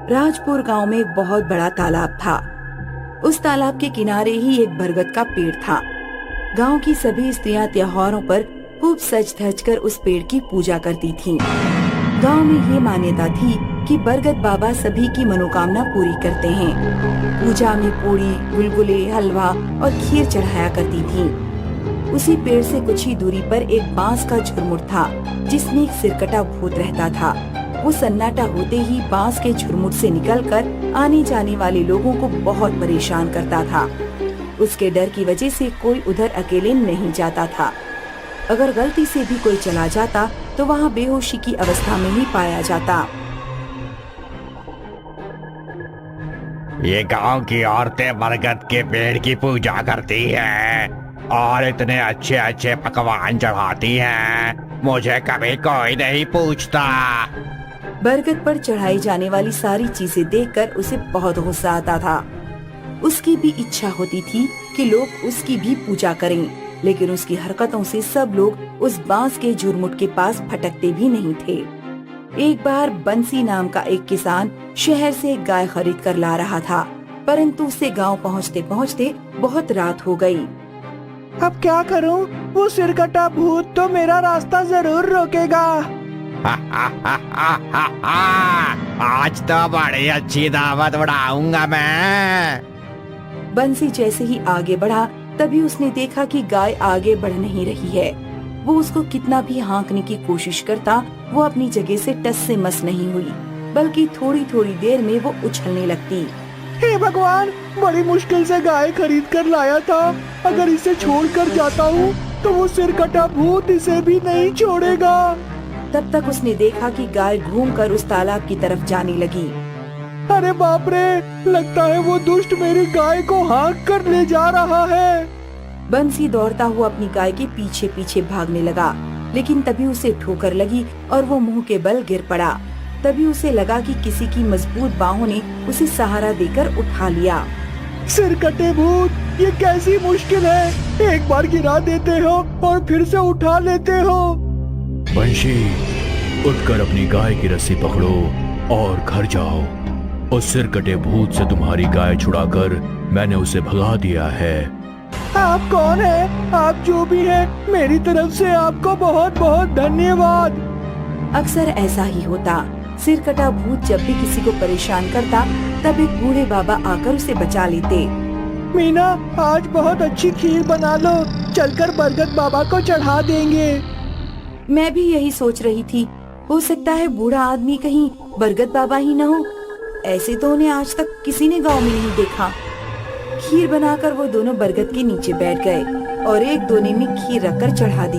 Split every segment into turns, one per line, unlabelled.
राजपुर गांव में एक बहुत बड़ा तालाब था। उस तालाब के किनारे ही एक बरगद का पेड़ था। गांव की सभी स्त्रियां त्योहारों पर खूब सज धज कर उस पेड़ की पूजा करती थीं। गांव में ये मान्यता थी कि बरगद बाबा सभी की मनोकामना पूरी करते हैं। पूजा में पूड़ी, गुलगुले, हलवा और खीर चढ़ाया करती थीं। उसी पेड़ से कुछ ही दूरी पर एक बांस का झुरमुट था, जिसमें एक सिरकटा भूत रहता था। वो सन्नाटा होते ही बांस के झुरमुट से निकलकर आने जाने वाले लोगों को बहुत परेशान करता था। उसके डर की वजह से कोई उधर अकेले नहीं जाता था। अगर गलती से भी कोई चला जाता तो वहाँ बेहोशी की अवस्था में ही पाया जाता।
ये गांव की औरतें बरगद के पेड़ की पूजा करती हैं और इतने अच्छे अच्छे पकवान चढ़ाती हैं। मुझे कभी कोई नहीं पूछता।
बरगद पर चढ़ाई जाने वाली सारी चीजें देखकर उसे बहुत गुस्सा आता था। उसकी भी इच्छा होती थी कि लोग उसकी भी पूजा करें, लेकिन उसकी हरकतों से सब लोग उस बांस के झुरमुट के पास फटकते भी नहीं थे। एक बार बंसी नाम का एक किसान शहर से एक गाय खरीद कर ला रहा था, परंतु उसे गांव पहुंचते पहुंचते बहुत रात हो गई।
अब क्या करूं? वो सिरकटा भूत तो मेरा रास्ता जरूर रोकेगा।
आज तो बड़ी अच्छी दावत उड़ाऊंगा मैं।
बंसी जैसे ही आगे बढ़ा, तभी उसने देखा कि गाय आगे बढ़ नहीं रही है। वो उसको कितना भी हाँकने की कोशिश करता, वो अपनी जगह से टस से मस नहीं हुई, बल्कि थोड़ी थोड़ी देर में वो उछलने लगती।
हे भगवान, बड़ी मुश्किल से गाय खरीद कर लाया था। अगर इसे छोड़ कर जाता हूँ तो वो सिरकटा भूत इसे भी नहीं छोड़ेगा।
तब तक उसने देखा कि गाय घूमकर उस तालाब की तरफ जाने लगी।
अरे बाप रे, लगता है वो दुष्ट मेरी गाय को हाँक कर ले जा रहा है।
बंसी दौड़ता हुआ अपनी गाय के पीछे पीछे भागने लगा, लेकिन तभी उसे ठोकर लगी और वो मुंह के बल गिर पड़ा। तभी उसे लगा कि किसी की मजबूत बाहों ने उसे सहारा देकर उठा लिया।
सिरकटे भूत, ये कैसी मुश्किल है। एक बार गिरा देते हो और फिर से उठा लेते हो।
बंशी, उठकर अपनी गाय की रस्सी पकड़ो और घर जाओ। उस सिरकटे भूत से तुम्हारी गाय छुड़ाकर मैंने उसे भगा दिया है।
आप कौन है? आप जो भी हैं, मेरी तरफ से आपको बहुत बहुत धन्यवाद।
अक्सर ऐसा ही होता। सिरकटा भूत जब भी किसी को परेशान करता, तब एक बूढ़े बाबा आकर उसे बचा लेते।
मीना, आज बहुत अच्छी खीर बना लो, चलकर बरगद बाबा को चढ़ा देंगे।
मैं भी यही सोच रही थी। हो सकता है बूढ़ा आदमी कहीं बरगद बाबा ही न हो। ऐसे तो उन्हें आज तक किसी ने गांव में नहीं देखा। खीर बनाकर वो दोनों बरगद के नीचे बैठ गए और एक दोने में खीर रखकर चढ़ा दी।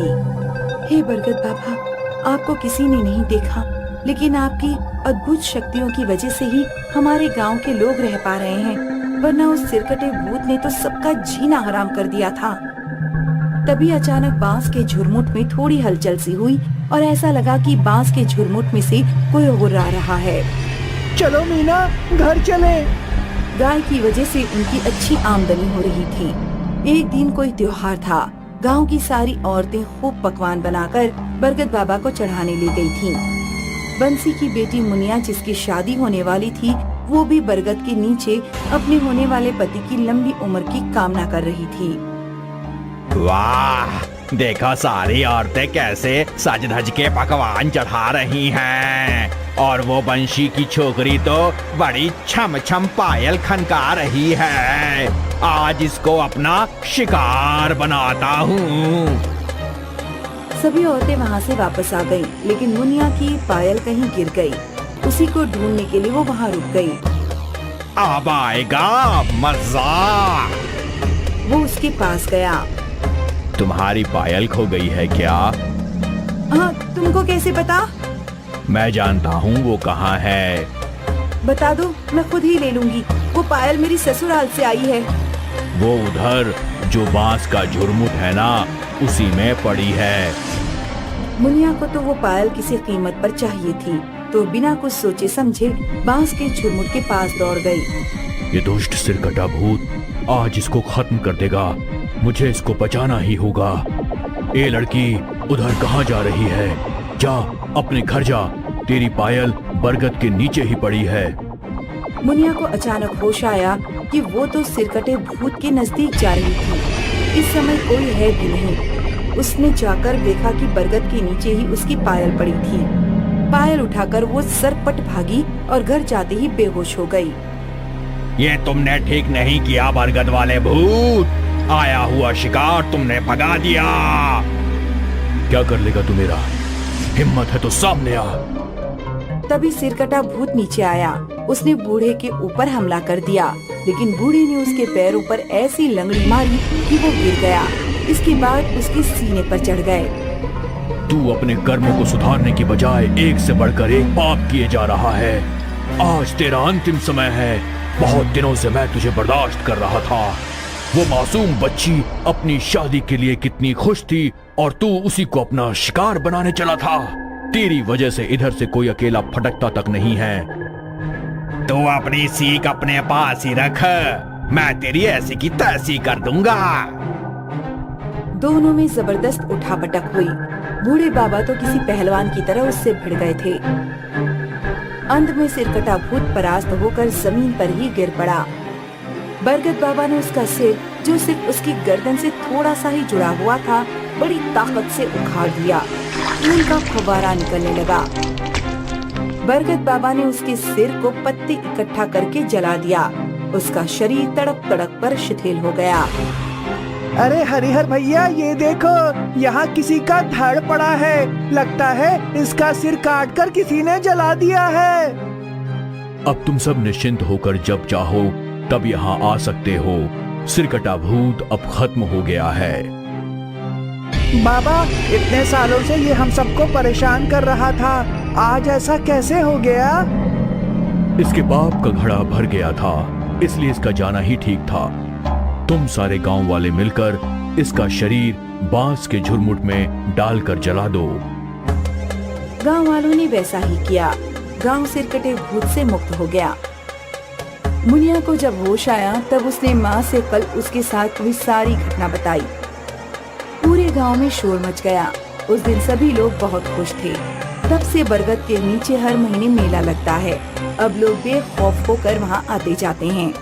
हे बरगद बाबा, आपको किसी ने नहीं देखा, लेकिन आपकी अद्भुत शक्तियों की वजह से ही हमारे गांव के लोग रह पा रहे हैं, वरना उस सिरकटे भूत ने तो सबका जीना हराम कर दिया था। तभी अचानक बांस के झुरमुट में थोड़ी हलचल सी हुई और ऐसा लगा कि बांस के झुरमुट में से कोई गुर्रा रहा है।
चलो मीना, घर चले।
गाय की वजह से उनकी अच्छी आमदनी हो रही थी। एक दिन कोई त्योहार था। गांव की सारी औरतें खूब पकवान बनाकर बरगद बाबा को चढ़ाने ले गई थीं। बंसी की बेटी मुनिया, जिसकी शादी होने वाली थी, वो भी बरगद के नीचे अपने होने वाले पति की लंबी उम्र की कामना कर रही थी।
वाह, देखो सारी औरतें कैसे सज धज के पकवान चढ़ा रही हैं। और वो बंशी की छोकरी तो बड़ी छम छम पायल खनका रही है। आज इसको अपना शिकार बनाता हूँ।
सभी औरतें वहाँ से वापस आ गईं, लेकिन मुनिया की पायल कहीं गिर गई। उसी को ढूंढने के लिए वो वहाँ रुक गई।
अब आएगा मजा।
वो उसके पास गया।
तुम्हारी पायल खो गई है क्या?
हाँ, तुमको कैसे पता?
मैं जानता हूँ वो कहाँ है।
बता दो, मैं खुद ही ले लूंगी। वो पायल मेरी ससुराल से आई है।
वो उधर जो बांस का झुरमुट है ना, उसी में पड़ी है।
मुनिया को तो वो पायल किसी कीमत पर चाहिए थी, तो बिना कुछ सोचे समझे बांस के झुरमुट के पास दौड़ गई।
ये दुष्ट सिरकटा भूत आज इसको खत्म कर देगा। मुझे इसको बचाना ही होगा। ए लड़की, उधर कहाँ जा रही है? जा, अपने घर जा। तेरी पायल बरगद के नीचे ही पड़ी है।
मुनिया को अचानक होश आया कि वो तो सिरकटे भूत के नजदीक जा रही थी। इस समय कोई है भी नहीं। उसने जाकर देखा कि बरगद के नीचे ही उसकी पायल पड़ी थी। पायल उठाकर वो सरपट भागी और घर जाते ही बेहोश हो गई।
ये तुमने ठीक नहीं किया बरगद वाले भूत। आया हुआ शिकार तुमने भगा दिया।
क्या कर लेगा तू मेरा? हिम्मत है तो सामने आ।
तभी सिरकटा भूत नीचे आया। उसने बूढ़े के ऊपर हमला कर दिया, लेकिन बूढ़े ने उसके पैरों पर ऐसी लंगड़ी मारी कि वो गिर गया। इसके बाद उसके सीने पर चढ़ गए।
तू अपने कर्मों को सुधारने की बजाय एक से बढ़कर एक पाप किए जा रहा है। आज तेरा अंतिम समय है। बहुत दिनों से मैं तुझे बर्दाश्त कर रहा था। वो मासूम बच्ची अपनी शादी के लिए कितनी खुश थी और तू उसी को अपना शिकार बनाने चला था। तेरी वजह से इधर से कोई अकेला फटकता तक नहीं है।
तू अपनी सीख अपने पास ही रख। मैं तेरी ऐसी की तैसी कर दूंगा।
दोनों में जबरदस्त उठापटक हुई। बूढ़े बाबा तो किसी पहलवान की तरह उससे भिड़ गए थे। अंत में सिरकटा भूत परास्त होकर जमीन पर ही गिर पड़ा। बरगद बाबा ने उसका सिर, जो सिर्फ उसकी गर्दन से थोड़ा सा ही जुड़ा हुआ था, बड़ी ताकत से उखाड़ दिया। खून का फव्वारा निकलने लगा। बरगद बाबा ने उसके सिर को पत्ते इकट्ठा करके जला दिया। उसका शरीर तड़प तड़प कर शिथिल हो गया।
अरे हरिहर भैया, ये देखो, यहाँ किसी का धड़ पड़ा है। लगता है इसका सिर काटकर किसी ने जला दिया है।
अब तुम सब निश्चिंत होकर जब चाहो तब यहाँ आ सकते हो। सिरकटा भूत अब खत्म हो गया है।
बाबा, इतने सालों से ये हम सबको परेशान कर रहा था, आज ऐसा कैसे हो गया?
इसके पाप का घड़ा भर गया था, इसलिए इसका जाना ही ठीक था। तुम सारे गांव वाले मिलकर इसका शरीर बांस के झुरमुट में डालकर जला दो।
गांव वालों ने वैसा ही किया। गांव सिरकटे भूत से मुक्त हो गया। मुनिया को जब होश आया तब उसने माँ से कल उसके साथ हुई सारी घटना बताई। पूरे गांव में शोर मच गया। उस दिन सभी लोग बहुत खुश थे। तब से बरगद के नीचे हर महीने मेला लगता है। अब लोग बेखौफ होकर वहाँ आते जाते हैं।